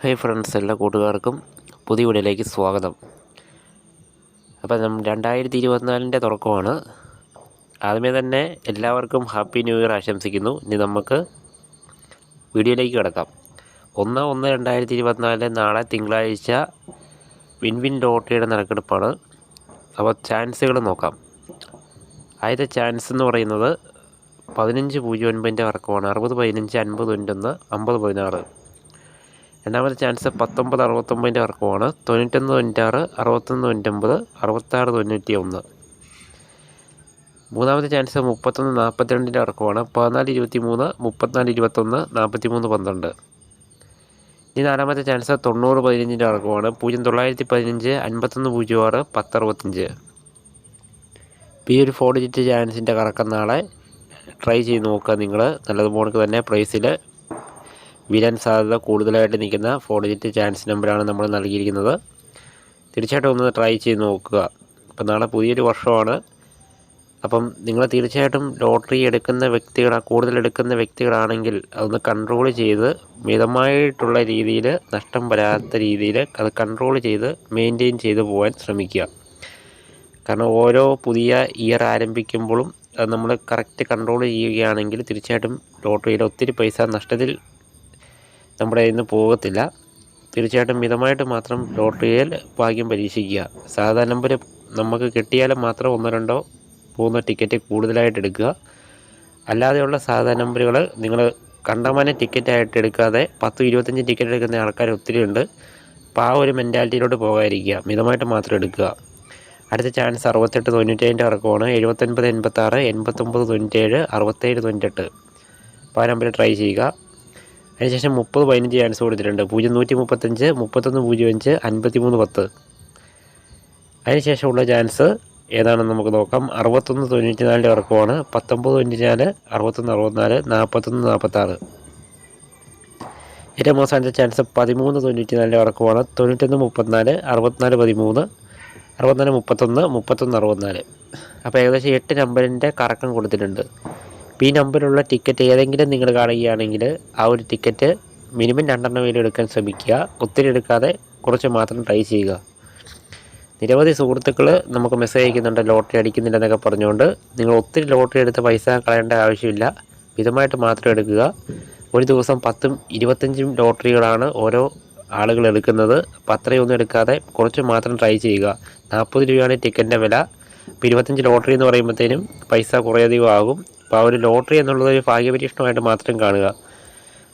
Hey friends, എല്ലാ കൂട്ടുകാർക്കും പുതിയ വീഡിയോയിലേക്ക് സ്വാഗതം. അപ്പം 2024 തുടക്കമാണ്. ആദ്യമേ തന്നെ എല്ലാവർക്കും ഹാപ്പി ന്യൂ ഇയർ ആശംസിക്കുന്നു. ഇനി നമുക്ക് വീഡിയോയിലേക്ക് കിടക്കാം. 1/1/2024 നാളെ തിങ്കളാഴ്ച വിൻ ലോട്ടറിയുടെ നറുക്കെടുപ്പാണ്. അപ്പോൾ ചാൻസുകൾ നോക്കാം. ആദ്യത്തെ ചാൻസ് എന്ന് പറയുന്നത് 1509 ഇറക്കമാണ്. 6015 5091 5016. രണ്ടാമത്തെ ചാൻസ് 1969 ഇറക്കമാണ്. 9196 6199 6691. മൂന്നാമത്തെ ചാൻസ് 3142 ഇറക്കമാണ്. 1423 3421 4312. ഇനി നാലാമത്തെ ചാൻസ് 9015 ഇറക്കമാണ്. 0915 5106 1065. ഈ ഒരു 4 ഡിജിറ്റ് ചാൻസിൻ്റെ കറക്കം നാളെ ട്രൈ ചെയ്ത് നോക്കുക. നിങ്ങൾ നല്ലതുപോലെ തന്നെ പ്രൈസിൽ വീഴാൻ സാധ്യത കൂടുതലായിട്ട് നിൽക്കുന്ന 4 ഡിജിറ്റ് ചാൻസ് നമ്പറാണ് നമ്മൾ നൽകിയിരിക്കുന്നത്. തീർച്ചയായിട്ടും ഒന്ന് ട്രൈ ചെയ്ത് നോക്കുക. അപ്പം നാളെ പുതിയൊരു വർഷമാണ്. അപ്പം നിങ്ങൾ തീർച്ചയായിട്ടും ലോട്ടറി എടുക്കുന്ന കൂടുതൽ എടുക്കുന്ന വ്യക്തികളാണെങ്കിൽ അതൊന്ന് കൺട്രോൾ ചെയ്ത് മിതമായിട്ടുള്ള രീതിയിൽ, നഷ്ടം വരാത്ത രീതിയിൽ അത് കൺട്രോൾ ചെയ്ത് മെയിൻറ്റെയിൻ ചെയ്ത് പോകാൻ ശ്രമിക്കുക. കാരണം ഓരോ പുതിയ ഇയർ ആരംഭിക്കുമ്പോഴും അത് നമ്മൾ കറക്റ്റ് കൺട്രോൾ ചെയ്യുകയാണെങ്കിൽ തീർച്ചയായിട്ടും ലോട്ടറിയിൽ ഒത്തിരി പൈസ നഷ്ടത്തിൽ നമ്മുടെ കയ്യിൽ നിന്ന് പോകത്തില്ല. തീർച്ചയായിട്ടും മിതമായിട്ട് മാത്രം ലോട്ടറിയിൽ ഭാഗ്യം പരീക്ഷിക്കുക. സാധാ നമ്പർ നമുക്ക് കിട്ടിയാലും മാത്രം 1, 2, 3 ടിക്കറ്റ് കൂടുതലായിട്ട് എടുക്കുക. അല്ലാതെയുള്ള സാധാ നമ്പറുകൾ നിങ്ങൾ കണ്ടമാനം ടിക്കറ്റായിട്ട് എടുക്കാതെ 10, 25 ടിക്കറ്റ് എടുക്കുന്ന ആൾക്കാർ ഒത്തിരി ഉണ്ട്. അപ്പോൾ ആ ഒരു മെൻറ്റാലിറ്റിയിലോട്ട് പോകാതിരിക്കുക. മിതമായിട്ട് മാത്രം എടുക്കുക. അടുത്ത ചാൻസ് 6897 ഇറക്കമാണ്. 7986 8997 6798. അപ്പോൾ ആ നമ്പർ ട്രൈ ചെയ്യുക. അതിനുശേഷം 3015 ചാൻസ് കൊടുത്തിട്ടുണ്ട്. 0135 3105 5310. അതിനുശേഷമുള്ള ചാൻസ് ഏതാണെന്ന് നമുക്ക് നോക്കാം. 6194 ഇറക്കമാണ്. 1994 6164 4146. ഏറ്റവും അവസാനത്തെ ചാൻസ് 1394 ഇറക്കമാണ്. 9134 6413 6431 3164. അപ്പോൾ ഏകദേശം 8 നമ്പറിൻ്റെ കറക്കം കൊടുത്തിട്ടുണ്ട്. ഈ നമ്പറിലുള്ള ടിക്കറ്റ് ഏതെങ്കിലും നിങ്ങൾ കാണുകയാണെങ്കിൽ ആ ഒരു ടിക്കറ്റ് മിനിമം 2 എടുക്കാൻ ശ്രമിക്കുക. ഒത്തിരി എടുക്കാതെ കുറച്ച് മാത്രം ട്രൈ ചെയ്യുക. നിരവധി സുഹൃത്തുക്കൾ നമുക്ക് മെസ്സേജ് അയക്കുന്നുണ്ട് ലോട്ടറി അടിക്കുന്നില്ലെന്നൊക്കെ പറഞ്ഞുകൊണ്ട്. നിങ്ങൾ ഒത്തിരി ലോട്ടറി എടുത്ത് പൈസ കളയേണ്ട ആവശ്യമില്ല. മിതമായിട്ട് മാത്രം എടുക്കുക. ഒരു ദിവസം 10ഉം 25ഉം ലോട്ടറികളാണ് ഓരോ ആളുകൾ എടുക്കുന്നത്. അപ്പോൾ അത്രയൊന്നും എടുക്കാതെ കുറച്ച് മാത്രം ട്രൈ ചെയ്യുക. 40 രൂപയാണ് ടിക്കറ്റിൻ്റെ വില. ഇപ്പോൾ 25 ലോട്ടറി എന്ന് പറയുമ്പോഴത്തേനും പൈസ കുറേയധികം ആകും. അപ്പോൾ ആ ഒരു ലോട്ടറി എന്നുള്ളത് ഒരു ഭാഗ്യപരീക്ഷണമായിട്ട് മാത്രം കാണുക.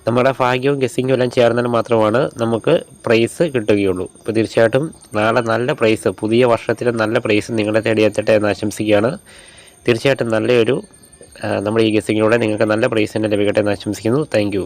നമ്മുടെ ഭാഗ്യവും ഗസ്സിങ്ങും എല്ലാം ചേർന്നാൽ മാത്രമാണ് നമുക്ക് പ്രൈസ് കിട്ടുകയുള്ളൂ. അപ്പോൾ തീർച്ചയായിട്ടും നാളെ നല്ല പ്രൈസ്, പുതിയ വർഷത്തിൽ നല്ല പ്രൈസ് നിങ്ങളെ തേടിയെത്തട്ടെ എന്ന് ആശംസിക്കുകയാണ്. തീർച്ചയായിട്ടും നല്ലൊരു നമ്മുടെ ഈ ഗസ്സിങ്ങിലൂടെ നിങ്ങൾക്ക് നല്ല പ്രൈസ് തന്നെ ലഭിക്കട്ടെ എന്ന് ആശംസിക്കുന്നു. താങ്ക്